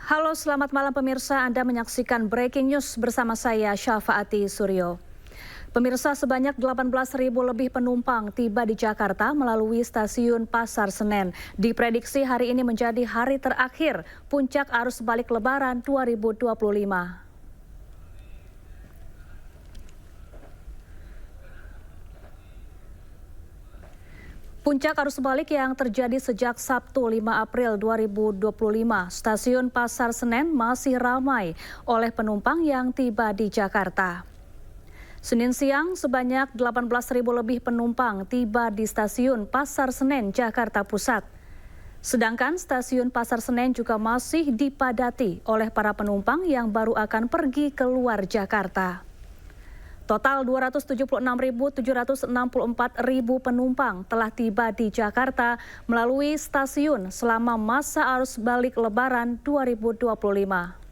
Halo, selamat malam pemirsa. Anda menyaksikan Breaking News bersama saya Syafaati Suryo. Pemirsa, sebanyak 18.000 lebih penumpang tiba di Jakarta melalui stasiun Pasar Senen. Diprediksi hari ini menjadi hari terakhir puncak arus balik Lebaran 2025. Puncak arus balik yang terjadi sejak Sabtu 5 April 2025, stasiun Pasar Senen masih ramai oleh penumpang yang tiba di Jakarta. Senin siang, sebanyak 18.000 lebih penumpang tiba di stasiun Pasar Senen, Jakarta Pusat. Sedangkan stasiun Pasar Senen juga masih dipadati oleh para penumpang yang baru akan pergi keluar Jakarta. Total 276.764 penumpang telah tiba di Jakarta melalui stasiun selama masa arus balik Lebaran 2025.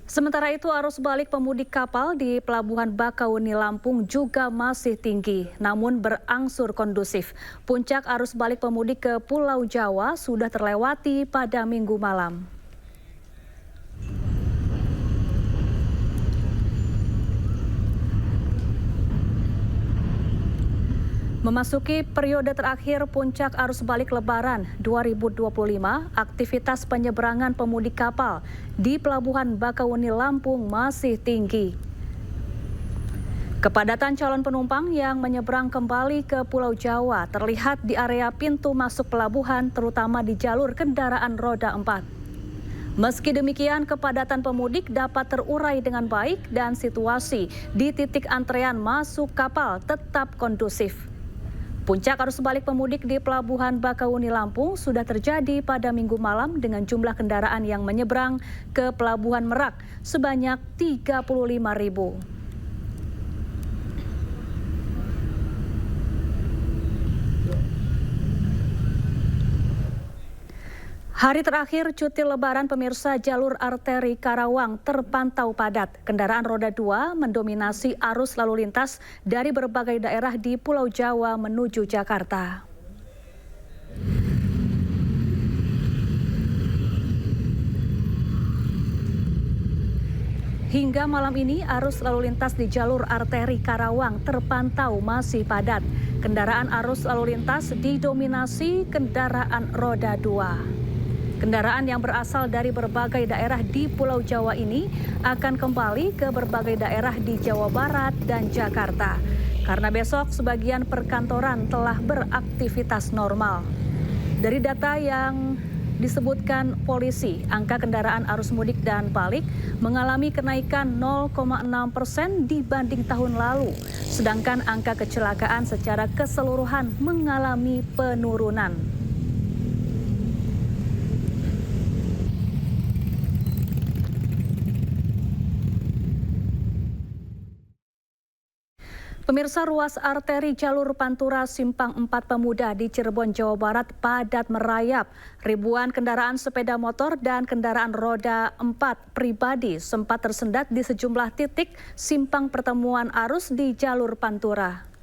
Sementara itu, arus balik pemudik kapal di Pelabuhan Bakauheni Lampung juga masih tinggi, namun berangsur kondusif. Puncak arus balik pemudik ke Pulau Jawa sudah terlewati pada Minggu malam. Memasuki periode terakhir puncak arus balik Lebaran 2025, aktivitas penyeberangan pemudik kapal di Pelabuhan Bakauheni Lampung masih tinggi. Kepadatan calon penumpang yang menyeberang kembali ke Pulau Jawa terlihat di area pintu masuk pelabuhan, terutama di jalur kendaraan roda 4. Meski demikian, kepadatan pemudik dapat terurai dengan baik dan situasi di titik antrean masuk kapal tetap kondusif. Puncak arus balik pemudik di Pelabuhan Bakauheni Lampung sudah terjadi pada Minggu malam dengan jumlah kendaraan yang menyeberang ke Pelabuhan Merak sebanyak 35.000. Hari terakhir cuti Lebaran, pemirsa, jalur arteri Karawang terpantau padat. Kendaraan roda 2 mendominasi arus lalu lintas dari berbagai daerah di Pulau Jawa menuju Jakarta. Hingga malam ini arus lalu lintas di jalur arteri Karawang terpantau masih padat. Kendaraan arus lalu lintas didominasi kendaraan roda 2. Kendaraan yang berasal dari berbagai daerah di Pulau Jawa ini akan kembali ke berbagai daerah di Jawa Barat dan Jakarta. Karena besok sebagian perkantoran telah beraktivitas normal. Dari data yang disebutkan polisi, angka kendaraan arus mudik dan balik mengalami kenaikan 0,6% dibanding tahun lalu. Sedangkan angka kecelakaan secara keseluruhan mengalami penurunan. Pemirsa, ruas arteri jalur Pantura Simpang 4 Pemuda di Cirebon, Jawa Barat padat merayap. Ribuan kendaraan sepeda motor dan kendaraan roda 4 pribadi sempat tersendat di sejumlah titik simpang pertemuan arus di jalur Pantura.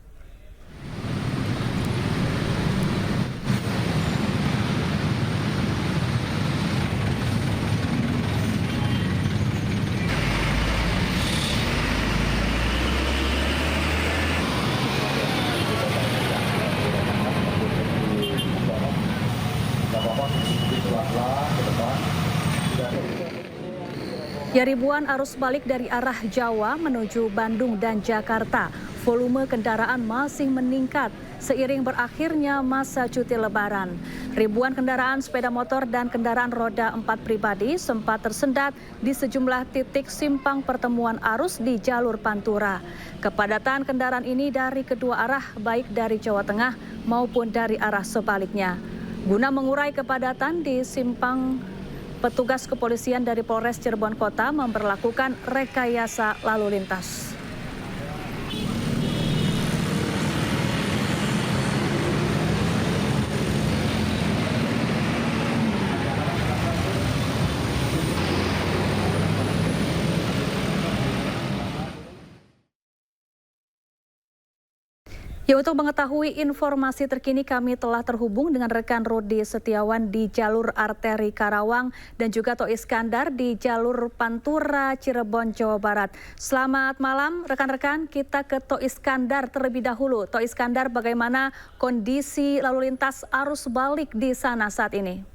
Ya, ribuan arus balik dari arah Jawa menuju Bandung dan Jakarta. Volume kendaraan masih meningkat seiring berakhirnya masa cuti Lebaran. Ribuan kendaraan sepeda motor dan kendaraan roda 4 pribadi sempat tersendat di sejumlah titik simpang pertemuan arus di jalur Pantura. Kepadatan kendaraan ini dari kedua arah, baik dari Jawa Tengah maupun dari arah sebaliknya. Guna mengurai kepadatan di simpang, petugas kepolisian dari Polres Cirebon Kota memberlakukan rekayasa lalu lintas. Ya, untuk mengetahui informasi terkini kami telah terhubung dengan rekan Rudi Setiawan di jalur arteri Karawang dan juga To Iskandar di jalur Pantura Cirebon, Jawa Barat. Selamat malam rekan-rekan, kita ke To Iskandar terlebih dahulu. To Iskandar, bagaimana kondisi lalu lintas arus balik di sana saat ini?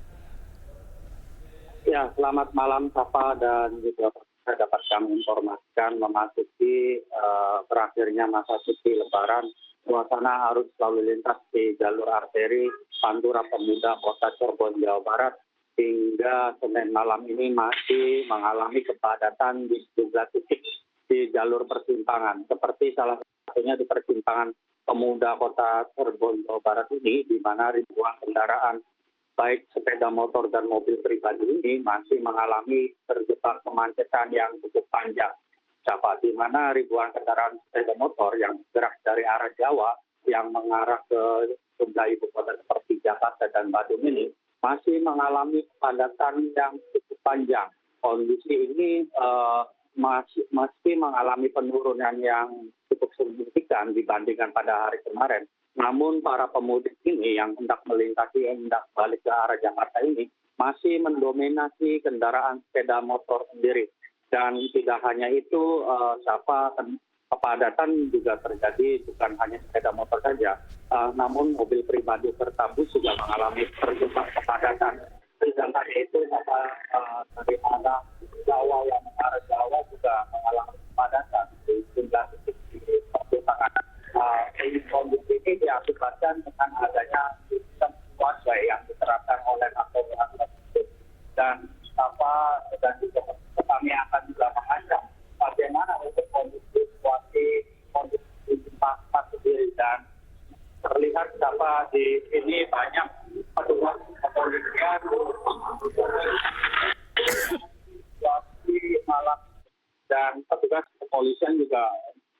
Ya, selamat malam Safa, dan juga dapat kami informasikan memasuki berakhirnya masa cuti Lebaran, suasana arus lalu lintas di jalur arteri Pantura Pemuda Kota Cirebon, Jawa Barat hingga Senin malam ini masih mengalami kepadatan di sejumlah titik di jalur persimpangan. Seperti salah satunya di persimpangan Pemuda Kota Cirebon, Jawa Barat ini, di mana ribuan kendaraan baik sepeda motor dan mobil pribadi ini masih mengalami terjebak kemacetan yang cukup panjang. Di mana ribuan kendaraan sepeda motor yang bergerak dari arah Jawa yang mengarah ke sejumlah ibu kota seperti Jakarta dan Bandung ini masih mengalami kepadatan yang cukup panjang. Kondisi ini masih mengalami penurunan yang cukup signifikan dibandingkan pada hari kemarin. Namun para pemudik ini yang hendak balik ke arah Jakarta ini masih mendominasi kendaraan sepeda motor sendiri. Dan tidak hanya itu, kepadatan juga terjadi bukan hanya sepeda motor saja, namun mobil pribadi serta bus juga mengalami terjebak kepadatan. Dan tadi itu dari arah Jawa yang mengarah Jawa juga mengalami kepadatan di sejumlah titik di persimpangan. Kondisi ini diakibatkan dengan adanya sistem one way yang diterapkan oleh Kapolres dan juga kami akan juga mengajak bagaimana untuk kondisi pasar sendiri, dan terlihat di sini banyak petugas kepolisian malam, dan petugas kepolisian juga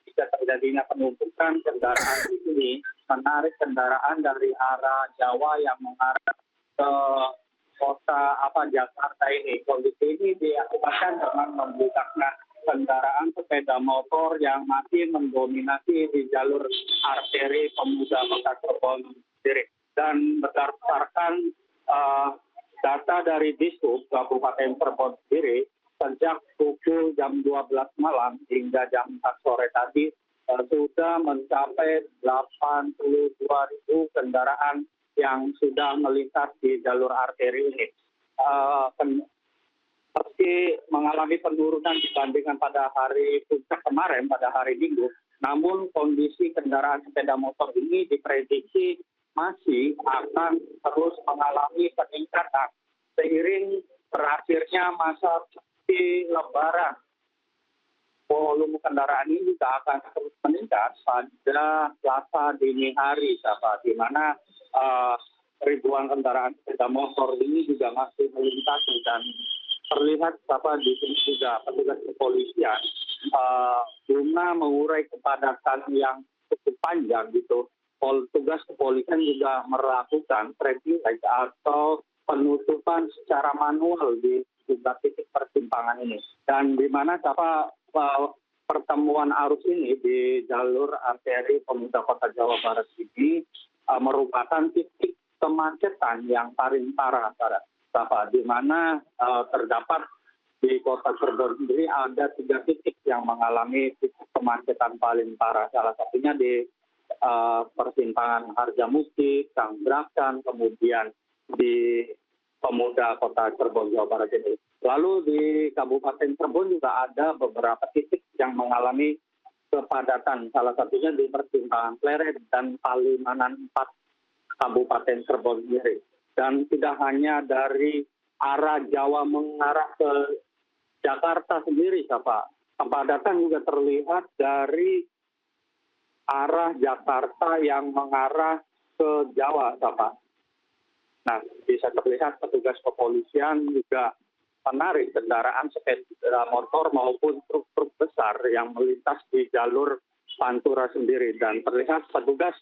jika terjadinya penumpukan kendaraan di sini menarik kendaraan dari arah Jawa yang mengarah ke kota Jakarta ini. Kondisi ini diakibatkan dengan membukanya kendaraan sepeda motor yang masih mendominasi di jalur arteri Pemuda Kota Cirebon sendiri. Dan berdasarkan data dari Dishub Kabupaten Cirebon sendiri, sejak pukul jam 12 malam hingga jam 4 sore tadi sudah mencapai 82.000 kendaraan yang sudah melintas di jalur arteri ini. Meski mengalami penurunan dibandingkan pada hari puncak kemarin, pada hari Minggu, namun kondisi kendaraan sepeda motor ini diprediksi masih akan terus mengalami peningkatan seiring berakhirnya masa cuti Lebaran. Volume kendaraan ini juga akan terus meningkat pada Selasa dini hari, di mana ribuan kendaraan sepeda motor ini juga masih melintasi, dan terlihat di sini juga petugas kepolisian guna mengurai kepadatan yang cukup panjang gitu. Petugas kepolisian juga melakukan tracking atau penutupan secara manual di sejumlah titik persimpangan ini, dan di mana pertemuan arus ini di jalur arteri Pemuda Kota Jawa Barat ini merupakan titik kemacetan yang paling parah, di mana terdapat di Kota Cirebon sendiri ada 3 titik yang mengalami titik kemacetan paling parah. Salah satunya di persimpangan Harjamukti, Kanggrakan, kemudian di Pemuda Kota Cirebon, Jawa Barat ini. Lalu di Kabupaten Cirebon juga ada beberapa titik yang mengalami kepadatan, salah satunya di persimpangan Pleret dan Palimanan 4 Kabupaten Cirebon sendiri. Dan tidak hanya dari arah Jawa mengarah ke Jakarta sendiri, kepadatan juga terlihat dari arah Jakarta yang mengarah ke Jawa, Nah, bisa terlihat petugas kepolisian juga menarik kendaraan sepeda motor maupun truk-truk besar yang melintas di jalur Pantura sendiri, dan terlihat petugas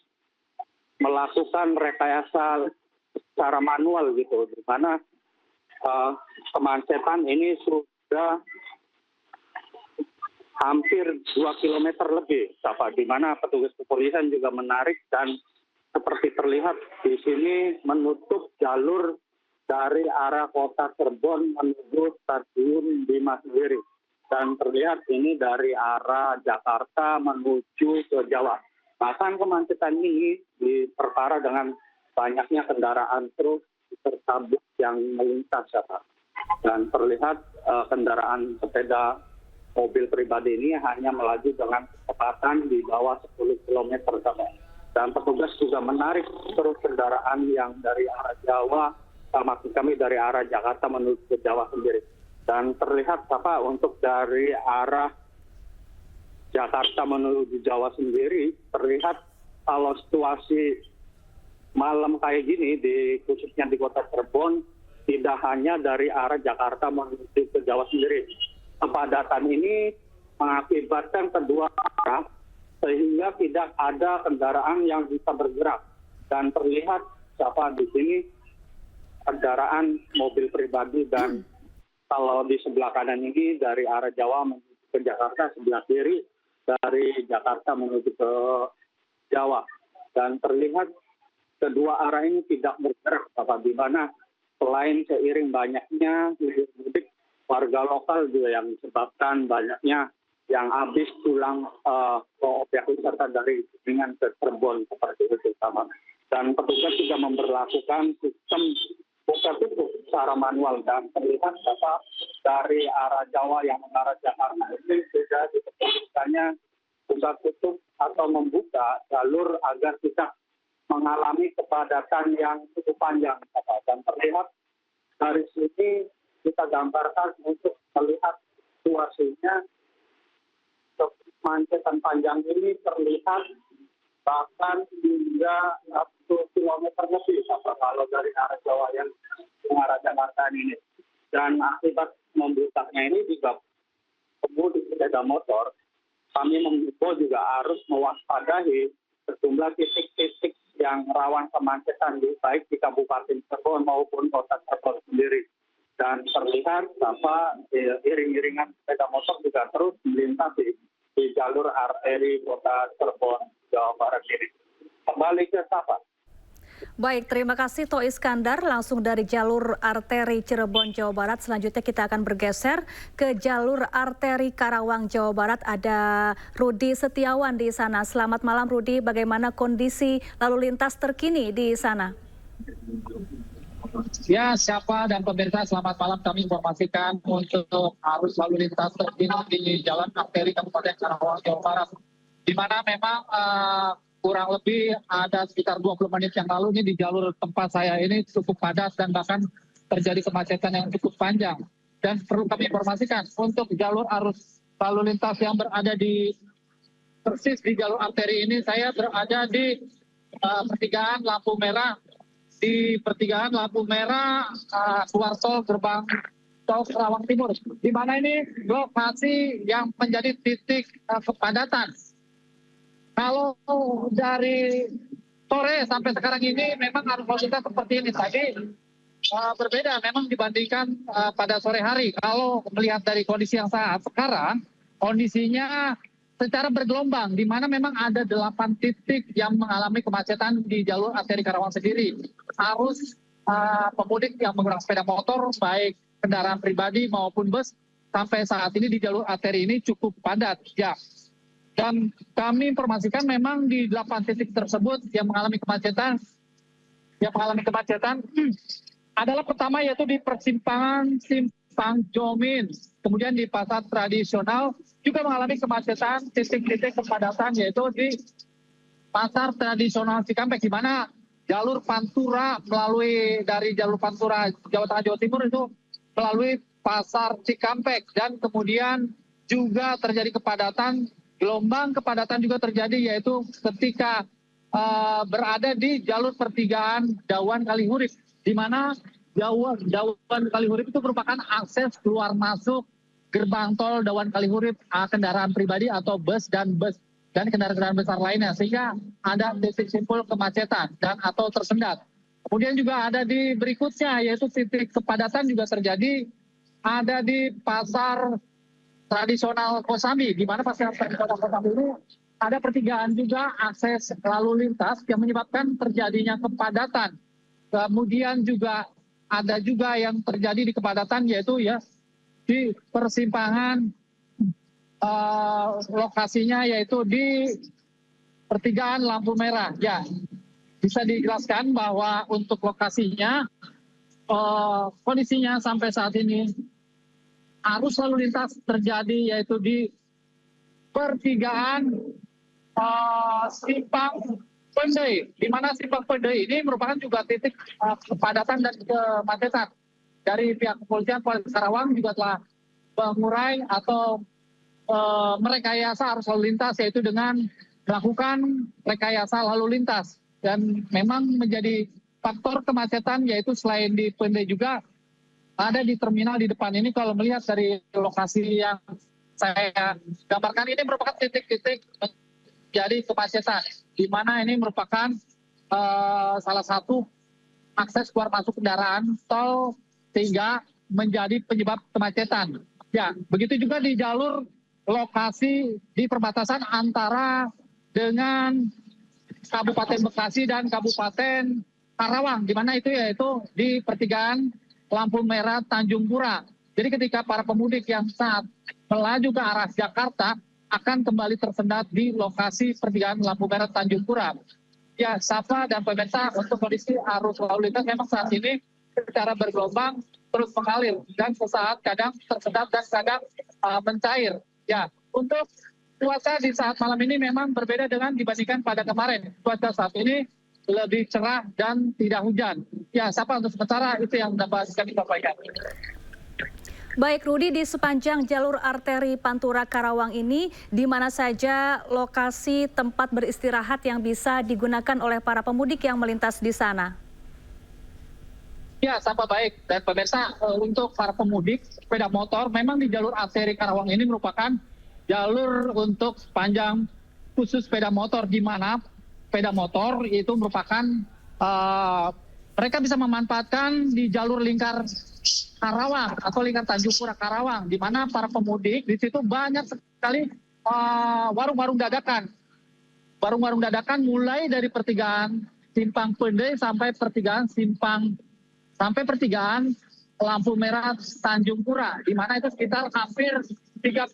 melakukan rekayasa secara manual gitu, di mana kemacetan ini sudah hampir 2 kilometer lebih, di mana petugas kepolisian juga menarik dan seperti terlihat di sini menutup jalur dari arah kota Cirebon menuju stasiun Bima sendiri. Dan terlihat ini dari arah Jakarta menuju ke Jawa. Bahkan kemacetan ini diperparah dengan banyaknya kendaraan truk serta bus yang melintas. Dan terlihat kendaraan sepeda mobil pribadi ini hanya melaju dengan kecepatan di bawah 10 km. Dan petugas juga menarik terus kendaraan yang dari arah Jawa, maksud kami dari arah Jakarta menuju ke Jawa sendiri. Dan terlihat untuk dari arah Jakarta menuju Jawa sendiri, terlihat kalau situasi malam kayak gini, khususnya di kota Cirebon, tidak hanya dari arah Jakarta menuju ke Jawa sendiri. Kepadatan ini mengakibatkan kedua arah, sehingga tidak ada kendaraan yang bisa bergerak. Dan terlihat di sini kendaraan mobil pribadi dan kalau di sebelah kanan ini dari arah Jawa menuju ke Jakarta, sebelah kiri dari Jakarta menuju ke Jawa. Dan terlihat kedua arah ini tidak bergerak, di mana selain seiring banyaknya mudik, warga lokal juga yang disebabkan banyaknya yang habis pulang ke objek wisata dari Kuningan ke Cirebon seperti itu sama. Dan petugas juga memberlakukan sistem buka tutup secara manual dan terlihat dari arah Jawa yang mengarah Jakarta ini sudah diperlukannya buka tutup atau membuka jalur agar tidak mengalami kepadatan yang cukup panjang. Dan terlihat dari sini kita gambarkan untuk melihat situasinya. Kemacetan panjang ini terlihat bahkan hingga 1 kilometer lebih kalau dari arah Jawa yang mengarah Jakarta ini. Dan akibat membludaknya ini juga pengemudi sepeda motor, kami mengimbau juga harus mewaspadai sejumlah titik-titik yang rawan kemacetan baik di Kabupaten Cirebon maupun Kota Cirebon sendiri. Dan terlihat iring-iringan sepeda motor juga terus melintasi di jalur arteri Kota Cirebon, Jawa Barat ini. Kembali ke Sapa. Baik, terima kasih To Iskandar langsung dari jalur arteri Cirebon, Jawa Barat. Selanjutnya kita akan bergeser ke jalur arteri Karawang, Jawa Barat. Ada Rudi Setiawan di sana. Selamat malam Rudi, bagaimana kondisi lalu lintas terkini di sana? Ya, siapa dan pemirsa, selamat malam. Kami informasikan untuk arus lalu lintas terkini di Jalan Arteri Kabupaten Karawang, Jawa Barat. Di mana memang kurang lebih ada sekitar 20 menit yang lalu ini di jalur tempat saya ini cukup padat dan bahkan terjadi kemacetan yang cukup panjang. Dan perlu kami informasikan untuk jalur arus lalu lintas yang berada di persis di jalur arteri ini, saya berada di pertigaan lampu merah. Di pertigaan lampu merah keluar tol gerbang tol Karawang Timur, di mana ini lokasi yang menjadi titik kepadatan. Kalau dari sore sampai sekarang ini memang arus lalu lintas seperti ini. Tadi berbeda memang dibandingkan pada sore hari. Kalau melihat dari kondisi yang saat sekarang, kondisinya secara bergelombang, di mana memang ada 8 titik yang mengalami kemacetan di jalur arteri Karawang sendiri. Arus pemudik yang menggunakan sepeda motor, baik kendaraan pribadi maupun bus, sampai saat ini di jalur arteri ini cukup padat. Ya. Dan kami informasikan memang di 8 titik tersebut yang mengalami kemacetan adalah pertama yaitu di persimpangan Simpang Jomin, kemudian di pasar tradisional juga mengalami kemacetan, titik-titik kepadatan yaitu di pasar tradisional Cikampek, di mana jalur Pantura dari jalur Pantura Jawa Tengah Jawa Timur itu melalui pasar Cikampek, dan kemudian juga terjadi kepadatan, gelombang kepadatan juga terjadi yaitu ketika berada di jalur pertigaan Dawan Kalihurip, di mana Dawan Kalihurip itu merupakan akses keluar masuk gerbang tol Dawan Kalihurip kendaraan pribadi atau bus dan kendaraan besar lainnya, sehingga ada titik simpul kemacetan dan atau tersendat. Kemudian juga ada di berikutnya yaitu titik kepadatan juga terjadi ada di pasar tradisional Kosambi, di mana pasar tradisional Kosambi ini ada pertigaan juga akses lalu lintas yang menyebabkan terjadinya kepadatan. Kemudian juga ada juga yang terjadi di kepadatan yaitu ya di persimpangan lokasinya yaitu di pertigaan lampu merah. Ya, bisa dijelaskan bahwa untuk lokasinya kondisinya sampai saat ini arus lalu lintas terjadi yaitu di pertigaan Simpang Pendai, di mana Simpang Pendai ini merupakan juga titik kepadatan dan kemacetan. Dari pihak kepolisian Polres Karawang juga telah mengurai atau merekayasa arus lalu lintas yaitu dengan melakukan rekayasa lalu lintas. Dan memang menjadi faktor kemacetan yaitu selain di Pendai juga ada di terminal di depan ini. Kalau melihat dari lokasi yang saya gambarkan ini merupakan titik-titik jadi kemacetan, di mana ini merupakan salah satu akses keluar masuk kendaraan tol sehingga menjadi penyebab kemacetan. Ya, begitu juga di jalur lokasi di perbatasan antara dengan Kabupaten Bekasi dan Kabupaten Karawang, di mana itu yaitu di pertigaan lampu merah Tanjung Pura. Jadi ketika para pemudik yang saat melaju ke arah Jakarta akan kembali tersendat di lokasi pertigaan lampu merah Tanjung Pura. Ya, Safa dan pemirsa, untuk kondisi arus lalu lintas memang saat ini secara bergelombang terus mengalir dan sesaat kadang tersendat dan kadang mencair. Ya, untuk cuaca di saat malam ini memang berbeda dengan dibandingkan pada kemarin. Cuaca saat ini lebih cerah dan tidak hujan. Ya, Safa, untuk sementara itu yang dapat kami sampaikan. Baik Rudi, di sepanjang jalur arteri Pantura Karawang ini, di mana saja lokasi tempat beristirahat yang bisa digunakan oleh para pemudik yang melintas di sana? Ya, Safa, baik. Dan pemirsa, untuk para pemudik sepeda motor, memang di jalur arteri Karawang ini merupakan jalur untuk sepanjang khusus sepeda motor, di mana sepeda motor itu merupakan mereka bisa memanfaatkan di jalur lingkar Karawang atau lingkar Tanjung Pura Karawang, di mana para pemudik di situ banyak sekali warung-warung dadakan. Warung-warung dadakan mulai dari pertigaan Simpang Pendai sampai pertigaan lampu merah Tanjung Pura, di mana itu sekitar hampir 3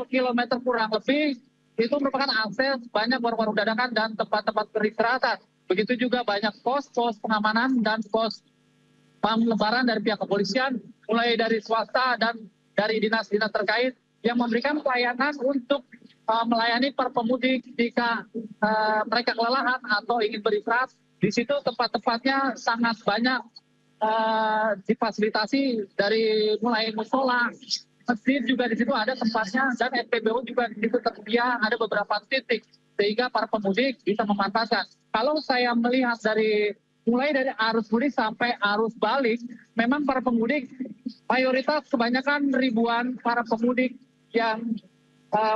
kilometer kurang lebih. Itu merupakan akses banyak warung-warung dadakan dan tempat-tempat peristirahatan. Begitu juga banyak pos-pos pengamanan dan pos pemelebaran dari pihak kepolisian, mulai dari swasta dan dari dinas-dinas terkait yang memberikan pelayanan untuk melayani para pemudik jika mereka kelelahan atau ingin beristirahat. Di situ tempat-tempatnya sangat banyak difasilitasi, dari mulai musola, masjid juga di situ ada tempatnya, dan SPBU juga di situ tersedia ada beberapa titik sehingga para pemudik bisa memanfaatkan. Kalau saya melihat mulai dari arus mudik sampai arus balik, memang para pemudik mayoritas kebanyakan ribuan para pemudik yang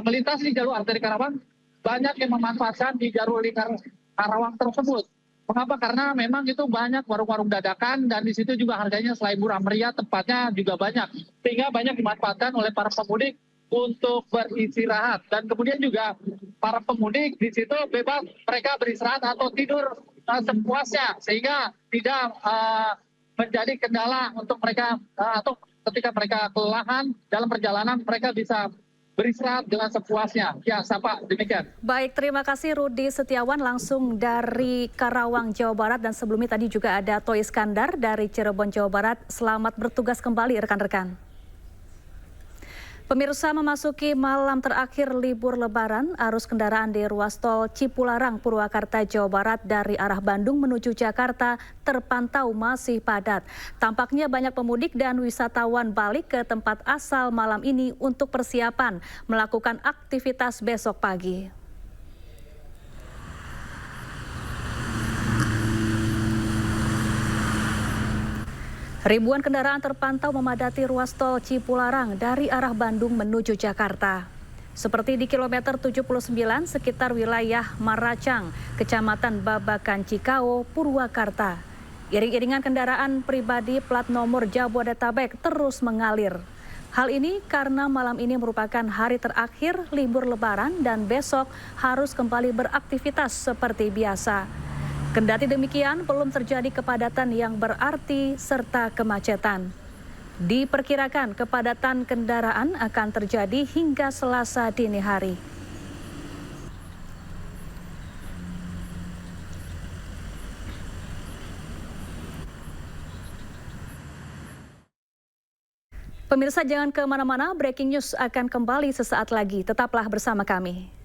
melintas di jalur arteri Karawang banyak yang memanfaatkan di jalur lingkar Karawang tersebut. Mengapa? Karena memang itu banyak warung-warung dadakan dan di situ juga harganya selain murah meriah, tempatnya juga banyak, sehingga banyak dimanfaatkan oleh para pemudik untuk beristirahat. Dan kemudian juga para pemudik di situ bebas mereka beristirahat atau tidur sepuasnya, sehingga tidak menjadi kendala untuk mereka atau ketika mereka kelelahan dalam perjalanan mereka bisa beristirahat dengan sepuasnya. Ya, Safa, demikian. Baik, terima kasih Rudi Setiawan langsung dari Karawang, Jawa Barat, dan sebelumnya tadi juga ada Toy Iskandar dari Cirebon, Jawa Barat. Selamat bertugas kembali rekan-rekan. Pemirsa, memasuki malam terakhir libur Lebaran, arus kendaraan di ruas tol Cipularang, Purwakarta, Jawa Barat dari arah Bandung menuju Jakarta terpantau masih padat. Tampaknya banyak pemudik dan wisatawan balik ke tempat asal malam ini untuk persiapan melakukan aktivitas besok pagi. Ribuan kendaraan terpantau memadati ruas tol Cipularang dari arah Bandung menuju Jakarta. Seperti di kilometer 79 sekitar wilayah Maracang, Kecamatan Babakan Cikao, Purwakarta. Iring-iringan kendaraan pribadi plat nomor Jabodetabek terus mengalir. Hal ini karena malam ini merupakan hari terakhir libur Lebaran dan besok harus kembali beraktivitas seperti biasa. Kendati demikian, belum terjadi kepadatan yang berarti serta kemacetan. Diperkirakan kepadatan kendaraan akan terjadi hingga Selasa dini hari. Pemirsa, jangan kemana-mana, breaking news akan kembali sesaat lagi. Tetaplah bersama kami.